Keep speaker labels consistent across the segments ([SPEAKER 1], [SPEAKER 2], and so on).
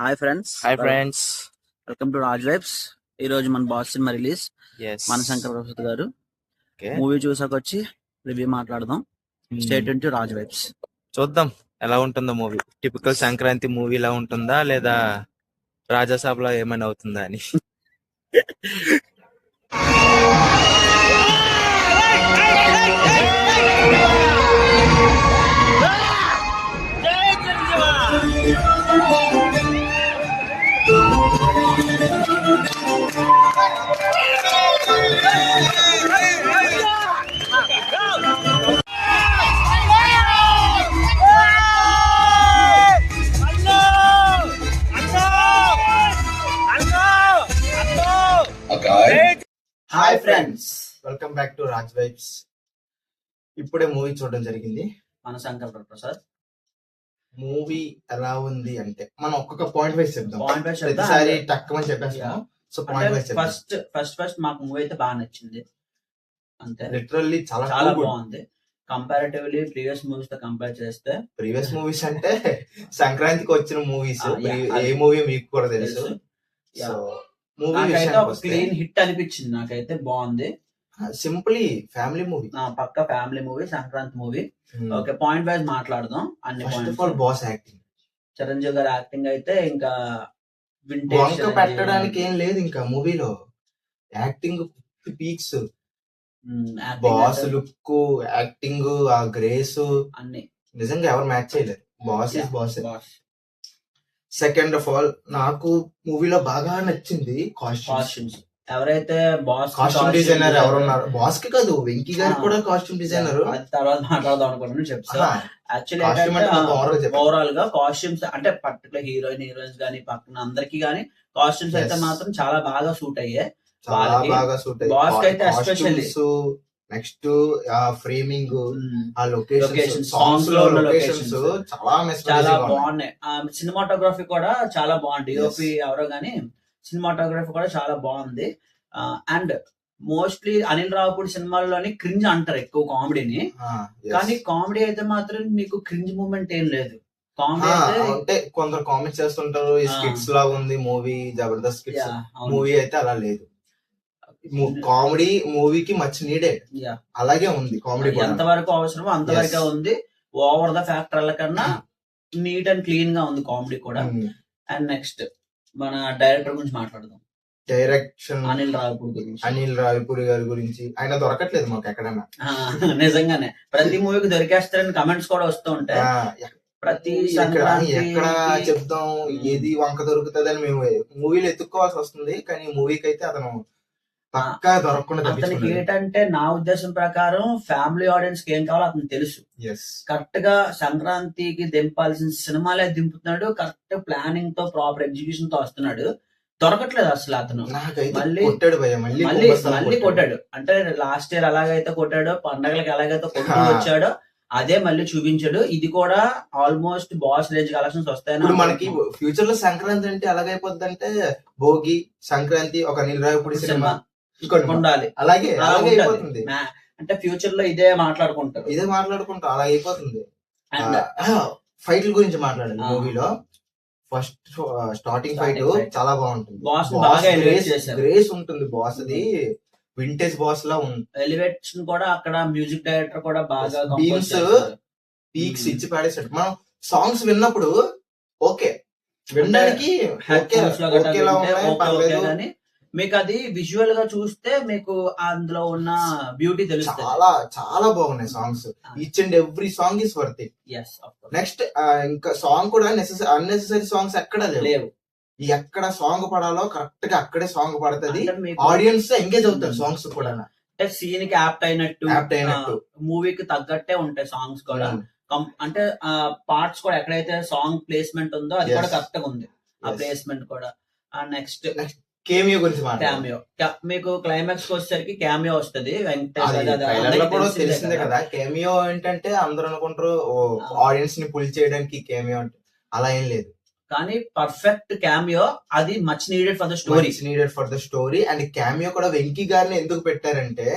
[SPEAKER 1] Hi friends,
[SPEAKER 2] hi friends.
[SPEAKER 1] Welcome to Raj vibes. ఈ రోజు మన బాస్ సినిమా రిలీజ్.
[SPEAKER 2] ఎస్.
[SPEAKER 1] మన శంకర్ ప్రసాద్ గారు
[SPEAKER 2] ఓకే.
[SPEAKER 1] మూవీ చూసాక వచ్చి రివ్యూ మాట్లాడదాం. State to Raj vibes.
[SPEAKER 2] చూద్దాం ఎలా ఉంటుందో మూవీ. టిపికల్ సంక్రాంతి మూవీ లా ఉంటుందా లేదా రాజాసాబ్ లో ఏమైనా అవుతుందా అని.
[SPEAKER 1] Hi friends,
[SPEAKER 3] welcome back to Raj vibes. ఇప్పుడే మూవీ చూడడం జరిగింది.
[SPEAKER 1] మన శంకర్ ప్రసాద్
[SPEAKER 3] మూవీ ఎలా ఉంది అంటే మనం ఒక్కొక్క పాయింట్ వైజ్ చెప్దాం.
[SPEAKER 1] పాయింట్ వైజ్
[SPEAKER 3] ప్రతిసారి టక్కమని చెప్పేస్తాము. సో పాయింట్ వైజ్
[SPEAKER 1] ఫస్ట్ మాకు మూవీ అయితే బాగా నచ్చింది. అంతే,
[SPEAKER 3] లిటరల్లీ చాలా
[SPEAKER 1] చాలా బాగుంది. కంపారిటివ్లీ ప్రీవియస్ మూవీస్ తో కంపేర్ చేస్తే,
[SPEAKER 3] ప్రీవియస్ మూవీస్ అంటే సంక్రాంతికి వచ్చిన మూవీస్ ఏ మూవీ మీకు కూడా తెలుసు. సో మూవీ
[SPEAKER 1] నాకైతే ఒక క్లీన్ హిట్ అనిపించింది. నాకైతే బాగుంది.
[SPEAKER 3] సింప్లీ ఫ్యామిలీ మూవీ,
[SPEAKER 1] పక్క family movie, Sankranti movie. Okay, point wise మాట్లాడదాం. అన్ని
[SPEAKER 3] బాస్ యాక్టింగ్,
[SPEAKER 1] చిరంజీవి గారి యాక్టింగ్ అయితే ఇంకా
[SPEAKER 3] వంక పెట్టడానికి ఏం లేదు. ఇంకా మూవీలో acting peaks, boss look, acting, ఆ గ్రేస్
[SPEAKER 1] అన్ని
[SPEAKER 3] నిజంగా ఎవరు మ్యాచ్ చేయలేరు. Boss is boss. Second of all నాకు మూవీలో బాగా నచ్చింది కాస్ట్యూమ్స్.
[SPEAKER 1] ఎవరైతే బాస్
[SPEAKER 3] కాస్ట్యూమ్ డిజైనర్ ఎవరున్నారు, బాస్ కి కాదు వెంకీ గారు కూడా కాస్ట్యూమ్ డిజైనర్.
[SPEAKER 1] తర్వాత మాట్లాడదాం అనుకున్నాను. చెప్తా. యాక్చువల్లీ ఓవరాల్ గా కాస్ట్యూమ్స్ అంటే పర్టికులర్ హీరోయిన్స్ గానీ పక్కన అందరికి గానీ కాస్ట్యూమ్స్ అయితే మాత్రం చాలా బాగా సూట్ అయ్యాయి.
[SPEAKER 3] చాలా బాగా సూట్ అయ్యాయి.
[SPEAKER 1] బాస్ కి అయితే ఎస్పెషల్లీ
[SPEAKER 3] నెక్స్ట్ ఆ ఫ్రేమింగ్, ఆ లొకేషన్,
[SPEAKER 1] సాంగ్స్ లో లొకేషన్స్
[SPEAKER 3] చాలా
[SPEAKER 1] బాగున్నాయి. సినిమాటోగ్రఫీ కూడా చాలా బాగుంది. డిఓపి ఎవరో గానీ సినిమాటోగ్రఫీ కూడా చాలా బాగుంది. అండ్ మోస్ట్లీ అనిల్ రావుపూడి సినిమాల్లోని క్రింజ్ అంటారు ఎక్కువ కామెడీని, కానీ కామెడీ అయితే మాత్రం మీకు క్రింజ్ మూమెంట్ ఏం లేదు. కామెడీ
[SPEAKER 3] అంటే కొందరు కామెంట్స్ చేస్తుంటారు స్కిట్స్ లా ఉంది మూవీ, జబర్దస్త్ స్కిట్స్. మూవీ అయితే అలా లేదు. కామెడీ మూవీకి మచ్ నీడెడ్. అలాగే ఉంది. కామెడీ
[SPEAKER 1] ఎంతవరకు అవసరమో అంతవరకే ఉంది. ఓవర్ ద ఫ్యాక్టర్ల కన్నా నీట్ అండ్ క్లీన్ గా ఉంది కామెడీ కూడా. అండ్ నెక్స్ట్ మన డైరెక్టర్ గురించి మాట్లాడదాం.
[SPEAKER 3] డైరెక్షన్
[SPEAKER 1] అనిల్
[SPEAKER 3] రావిపూడి గారి గురించి ఆయన దొరకట్లేదు మాకు ఎక్కడైనా.
[SPEAKER 1] నిజంగానే ప్రతి మూవీకి దొరికేస్తారని కమెంట్స్ కూడా వస్తూ ఉంటాయి. ప్రతి
[SPEAKER 3] ఎక్కడ చెప్దాం ఏది వంక దొరుకుతుంది అని మేము మూవీలో ఎత్తుక్కోవాల్సి వస్తుంది. కానీ మూవీకి అయితే అతను పక్కా దొరకకుండా.
[SPEAKER 1] అతనికి ఏంటంటే నా ఉద్దేశం ప్రకారం ఫ్యామిలీ ఆడియన్స్ కి ఏం కావాలో అతను తెలుసు. కరెక్ట్ గా సంక్రాంతికి దింపాల్సిన సినిమాలే దింపుతున్నాడు. కరెక్ట్ ప్లానింగ్ తో ప్రాపర్ ఎగ్జిక్యూషన్ తో వస్తున్నాడు. దొరకట్లేదు అసలు అతను. మళ్ళీ కొట్టాడు. అంటే లాస్ట్ ఇయర్ ఎలాగైతే కొట్టాడో, పండగలకి ఎలాగైతే కొట్టు వచ్చాడో అదే మళ్ళీ చూపించాడు. ఇది కూడా ఆల్మోస్ట్ బాస్ రేంజ్ కలెక్షన్స్ వస్తాయని
[SPEAKER 3] మనకి ఫ్యూచర్ లో సంక్రాంతి అంటే ఎలాగైపోతుంది అంటే భోగి, సంక్రాంతి, ఒక అనిల్ రావిపూడి సినిమా
[SPEAKER 1] ఉండాలి.
[SPEAKER 3] అలాగే అయిపోతుంది.
[SPEAKER 1] అంటే ఫ్యూచర్ లో ఇదే మాట్లాడుకుంటారు
[SPEAKER 3] అలా అయిపోతుంది. ఫైట్ల గురించి మాట్లాడాలి. మూవీలో ఫస్ట్ స్టార్టింగ్ ఫైట్ చాలా బాగుంటుంది. గ్రేస్ ఉంటుంది బాస్. అది వింటేజ్ బాస్ లా ఉంది.
[SPEAKER 1] ఎలివేషన్ కూడా అక్కడ మ్యూజిక్ డైరెక్టర్ కూడా బాగా
[SPEAKER 3] బీమ్స్ పీక్స్ ఇచ్చి పాడేసాడు. మనం సాంగ్స్ విన్నప్పుడు ఓకే వినడానికి
[SPEAKER 1] మీకు అది విజువల్ గా చూస్తే మీకు అందులో ఉన్న బ్యూటీ తెలుస్తుంది.
[SPEAKER 3] చాలా చాలా బాగున్నాయి songs. Each and every song is worth it. Next ఇంకా సాంగ్ కూడా అన్నెసెసరీ సాంగ్స్ ఎక్కడ లేవు. ఎక్కడ సాంగ్ పడాలో కరెక్ట్ గా అక్కడే సాంగ్ పడుతుంది. ఆడియన్స్ ఎంగేజ్ అవుతారు సాంగ్స్ కూడా.
[SPEAKER 1] అంటే సీన్ కి యాప్ట్ అయినట్టు మూవీకి తగ్గట్టే ఉంటాయి సాంగ్స్ కూడా. అంటే పార్ట్స్ కూడా ఎక్కడైతే సాంగ్ ప్లేస్మెంట్ ఉందో అది కూడా కరెక్ట్ గా ఉంది. ఆ ప్లేస్మెంట్ కూడా. నెక్స్ట్
[SPEAKER 3] కేమియో గురించి
[SPEAKER 1] మీకు క్లైమాక్స్ వచ్చేసరికి క్యామియో వస్తుంది.
[SPEAKER 3] తెలిసిందే కదా. కేమియో ఏంటంటే అందరూ అనుకుంటారు ఆడియన్స్ ని పుల్ చేయడానికి కేమియో అంటే, అలా ఏం లేదు.
[SPEAKER 1] కానీ పర్ఫెక్ట్ క్యామియో, అది much needed
[SPEAKER 3] for the story. And cameo కూడా వెంకీ గారిని ఎందుకు పెట్టారంటే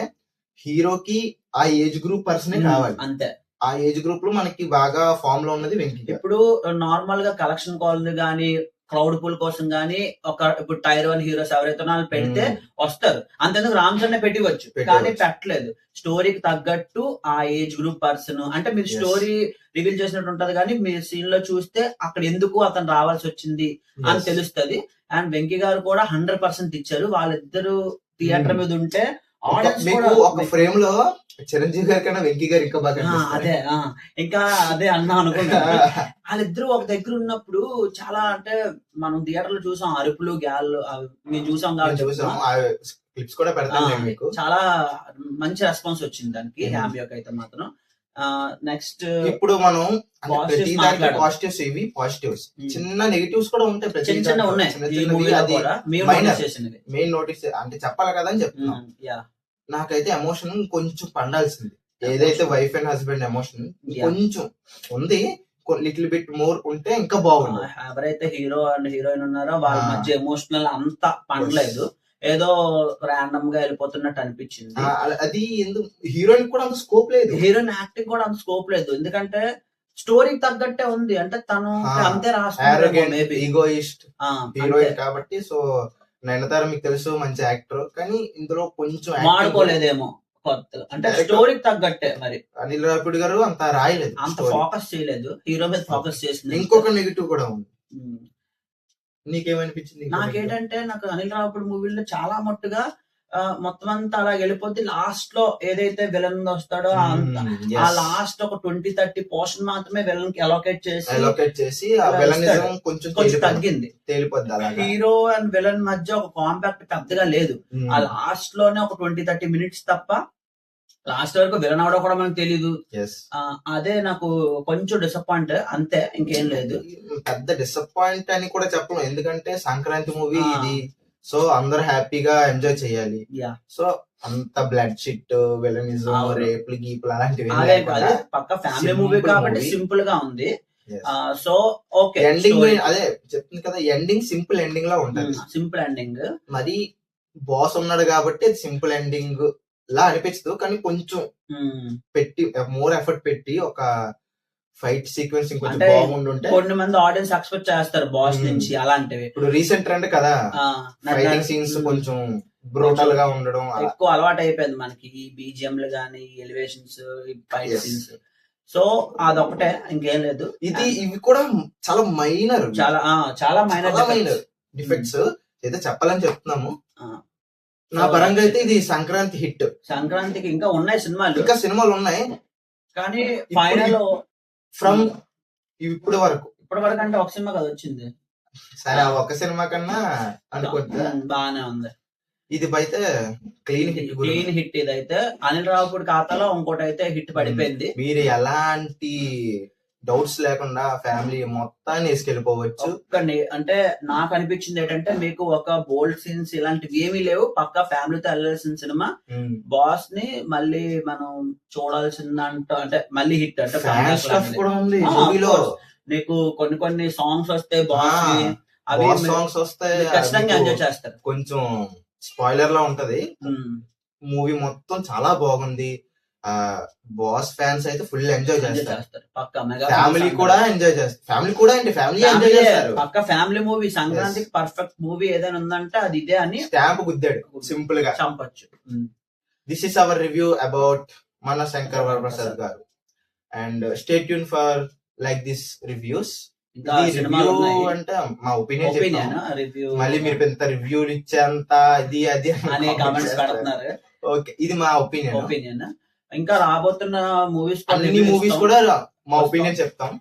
[SPEAKER 3] హీరోకి ఆ ఏజ్ గ్రూప్ పర్సనే కావాలి.
[SPEAKER 1] అంతే.
[SPEAKER 3] ఆ ఏజ్ గ్రూప్ లో మనకి బాగా ఫామ్ లో ఉన్నది వెంకీ.
[SPEAKER 1] ఇప్పుడు నార్మల్ గా కలెక్షన్ కాల్ గానీ క్రౌడ్ పుల్ కోసం గానీ ఇప్పుడు టైర్ 1 హీరోస్ ఎవరైతే వాళ్ళు పెడితే వస్తారు, అంతేందుకు రామ్ చరణ్ పెట్టివచ్చు కానీ పెట్టలేదు. స్టోరీకి తగ్గట్టు ఆ ఏజ్ గ్రూప్ పర్సన్ అంటే మీరు స్టోరీ రివీల్ చేసినట్టు ఉంటది కానీ మీరు సీన్ లో చూస్తే అక్కడ ఎందుకు అతను రావాల్సి వచ్చింది అని తెలుస్తది. అండ్ వెంకీ గారు కూడా 100% ఇచ్చారు. వాళ్ళిద్దరు థియేటర్ మీద ఉంటే
[SPEAKER 3] ఒక ఫ్రేమ్ లో చిరంజీవి గారి కన్నా వెంకీ గారు ఇంకా బాగా
[SPEAKER 1] అదే అన్నా అనుకుంటా. వాళ్ళిద్దరు ఒక దగ్గర ఉన్నప్పుడు చాలా అంటే మనం థియేటర్ లో చూసాం అరుపులు గ్యాల్ మేము చూసాం
[SPEAKER 3] క్లిప్స్ కూడా పెడతాను మీకు.
[SPEAKER 1] చాలా మంచి రెస్పాన్స్ వచ్చింది దానికి హ్యాపీగా అయితే మాత్రం. నెక్స్ట్
[SPEAKER 3] ఇప్పుడు మనం పాజిటివ్స్ ఇవి పాజిటివ్స్, చిన్న నెగిటివ్స్ కూడా ఉంటాయి,
[SPEAKER 1] చిన్న ఉన్నాయి.
[SPEAKER 3] మెయిన్ నోటీస్ అంటే చెప్పాలి కదా అని చెప్తున్నాం. నాకైతే ఎమోషన్ కొంచెం పండాల్సింది, ఏదైతే వైఫ్ అండ్ హస్బెండ్ ఎమోషన్ కొంచెం ఉంది, లిటిల్ బిట్ మోర్ ఉంటే ఇంకా బాగుంది.
[SPEAKER 1] ఎవరైతే హీరో అండ్ హీరోయిన్ ఉన్నారో వాళ్ళ మధ్య ఎమోషనల్ అంతా పండలేదు, ఏదో ర్యాండమ్ గా వెళ్ళిపోతున్నట్టు అనిపించింది.
[SPEAKER 3] అది ఎందుకు హీరోయిన్ కూడా అంత స్కోప్ లేదు,
[SPEAKER 1] హీరోయిన్ యాక్టింగ్ కూడా అంత స్కోప్ లేదు, ఎందుకంటే స్టోరీకి తగ్గట్టే ఉంది. అంటే తను అంతే
[SPEAKER 3] రాష్ట్ర ఈగోయిస్ట్ హీరోయిన్ కాబట్టి. సో నయనతార మీకు తెలుసు మంచి యాక్టర్, కానీ ఇందులో కొంచెం
[SPEAKER 1] మాడుకోలేదేమో కొత్తగా, అంటే స్టోరీకి తగ్గట్టే. మరి
[SPEAKER 3] అనిల్ రావిపూడి గారు అంత రాయలేదు,
[SPEAKER 1] అంత ఫోకస్ చేయలేదు, హీరో మీద ఫోకస్ చేసింది.
[SPEAKER 3] ఇంకొక నెగిటివ్ కూడా ఉంది. నీకేమనిపించింది?
[SPEAKER 1] నాకేంటంటే నాకు అనిల్ రావిపూడి మూవీలో చాలా మట్టుగా మొత్తం అంతా అలా వెళ్ళిపోతే లాస్ట్ లో ఏదైతే విలన్ వస్తాడో ఆ లాస్ట్ ఒక 20-30 పోర్షన్ మాత్రమే విలన్ కి అలోకేట్ చేసి
[SPEAKER 3] కొంచెం
[SPEAKER 1] తగ్గింది. హీరో అండ్ విలన్ మధ్య ఒక కాంపాక్ట్ పెద్దగా లేదు. ఆ లాస్ట్ లోనే ఒక 20-30 మినిట్స్ తప్ప లాస్ట్ వరకు విలన్ అవడం కూడా మనకు తెలీదు. అదే నాకు కొంచెం డిసప్పాయింట్, అంతే, ఇంకేం లేదు.
[SPEAKER 3] పెద్ద డిసప్పాయింట్ అని కూడా చెప్పను, ఎందుకంటే సంక్రాంతి మూవీ ఇది, సో అందరూ హ్యాపీగా ఎంజాయ్ చేయాలి. సో అంత బ్లడ్ షిట్ విలనిజం రేపులు గీపులు అలాంటివి
[SPEAKER 1] పక్క ఫ్యామిలీ మూవీ కాబట్టి సింపుల్ గా ఉంది. సో ఓకే,
[SPEAKER 3] ఎండింగ్ అదే చెప్తుంది కదా, ఎండింగ్ సింపుల్ ఎండింగ్ లా ఉంటది.
[SPEAKER 1] సింపుల్ ఎండింగ్
[SPEAKER 3] మరి బాస్ ఉన్నాడు కాబట్టి సింపుల్ ఎండింగ్ లా అనిపించదు, కానీ కొంచెం పెట్టి మోర్ ఎఫర్ట్ పెట్టి ఒక ఫైట్ సీక్వెన్స్ ఇంకొంచెం బాగుండుంటే.
[SPEAKER 1] కొన్ని మంది ఆడియన్స్ ఎక్స్పెక్ట్ చేస్తారు బాస్ నుంచి అలాంటివి.
[SPEAKER 3] ఇప్పుడు రీసెంట్ ట్రెండ్ కదా ఫైటింగ్ సీన్స్ కొంచెం బ్రూటల్ గా ఉండడం
[SPEAKER 1] ఎక్కువ అలవాటు అయిపోయింది మనకి, ఈ బీజిఎంలు గానీ ఎలివేషన్స్ ఫైట్ సీన్స్. సో అదొకటే, ఇంకేం లేదు.
[SPEAKER 3] ఇవి కూడా చాలా మైనర్,
[SPEAKER 1] చాలా మైనర్
[SPEAKER 3] డిఫెక్ట్స్ అయితే చెప్పాలని చెప్తున్నాము. నా పరంగా అయితే ఇది సంక్రాంతి హిట్.
[SPEAKER 1] సంక్రాంతికి ఇంకా ఉన్నాయి సినిమాలు,
[SPEAKER 3] ఇంకా సినిమాలు ఉన్నాయి,
[SPEAKER 1] కానీ ఫైనల్
[SPEAKER 3] ఫ్రమ్ ఇప్పటి వరకు
[SPEAKER 1] అంటే ఒక సినిమా కదా వచ్చింది.
[SPEAKER 3] సరే ఒక సినిమా కన్నా అనుకుంటా
[SPEAKER 1] బాగానే ఉంది.
[SPEAKER 3] ఇది అయితే
[SPEAKER 1] క్లీన్ హిట్. ఇదైతే అనిల్ రావిపూడి ఖాతాలో ఇంకోటి అయితే హిట్ పడిపోయింది.
[SPEAKER 3] మీరు ఎలాంటి డౌట్స్ లేకుండా ఫ్యామిలీ మొత్తాన్ని వేసుకెళ్ళిపోవచ్చు.
[SPEAKER 1] అంటే నాకు అనిపించింది ఏంటంటే మీకు ఒక బోల్డ్ సీన్స్ ఇలాంటివి ఏమీ లేవు, పక్కా ఫ్యామిలీతో వెళ్ళాల్సిన సినిమా. బాస్ ని మళ్ళీ మనం చూడాల్సిందంట, అంటే మళ్ళీ హిట్ అంటే నీకు కొన్ని సాంగ్స్ వస్తాయి బాస్ ని, అవి
[SPEAKER 3] సాంగ్స్ వస్తాయి,
[SPEAKER 1] ఖచ్చితంగా ఎంజాయ్ చేస్తారు.
[SPEAKER 3] కొంచెం స్పాయిలర్ లా ఉంటది. మూవీ మొత్తం చాలా బాగుంది. బాస్ ఫ్యాన్స్ అయితే ఫుల్ ఎంజాయ్ చేస్తారు, ఫ్యామిలీ కూడా ఎంజాయ్ చేస్తారు. ఫ్యామిలీ ఎంజాయ్ చేస్తారు.
[SPEAKER 1] పక్క ఫ్యామిలీ మూవీ, సంక్రాంతికి పర్ఫెక్ట్ మూవీ ఏదైనా ఉందంటే అది ఇదే అని
[SPEAKER 3] స్టాంప్ గుద్దాడు, సింపుల్ గా
[SPEAKER 1] చంపొచ్చు.
[SPEAKER 3] This is our review about మన శంకర్ వరప్రసాద్ గారు, and stay tune for like this reviews. అంటే మా ఒపీనియన్
[SPEAKER 1] రివ్యూ,
[SPEAKER 3] మళ్ళీ మీరు పెద్ద రివ్యూలు ఇచ్చేంత ఇది అది
[SPEAKER 1] అనే కామెంట్స్ పెడుతున్నారు.
[SPEAKER 3] ఓకే, ఇది మా ఒపీనియన్.
[SPEAKER 1] ఇంకా రాబోతున్న మూవీస్
[SPEAKER 3] అన్ని మూవీస్ కూడా మా ఒపీనియన్ చెప్తాం.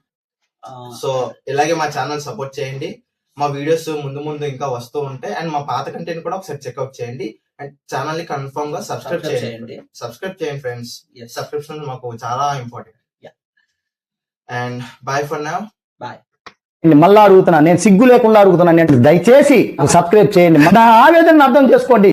[SPEAKER 3] సో ఇలాగే మా ఛానల్ సపోర్ట్ చేయండి. మా వీడియోస్ ముందు ఇంకా వస్తూ ఉంటాయి, అండ్ మా పాత కంటెంట్ కూడా ఒకసారి చెక్అవుట్ చేయండి, అండ్ ఛానల్ ని కన్ఫర్మ్ గా సబ్స్క్రైబ్ చేయండి ఫ్రెండ్స్. సబ్స్క్రిప్షన్ మాకు చాలా important. And bye for now.
[SPEAKER 1] Bye.
[SPEAKER 4] మళ్ళా అడుగుతున్నా, నేను సిగ్గు లేకుండా అడుగుతున్నాను, దయచేసి సబ్స్క్రైబ్ చేయండి, నా ఆవేదన అర్థం చేసుకోండి.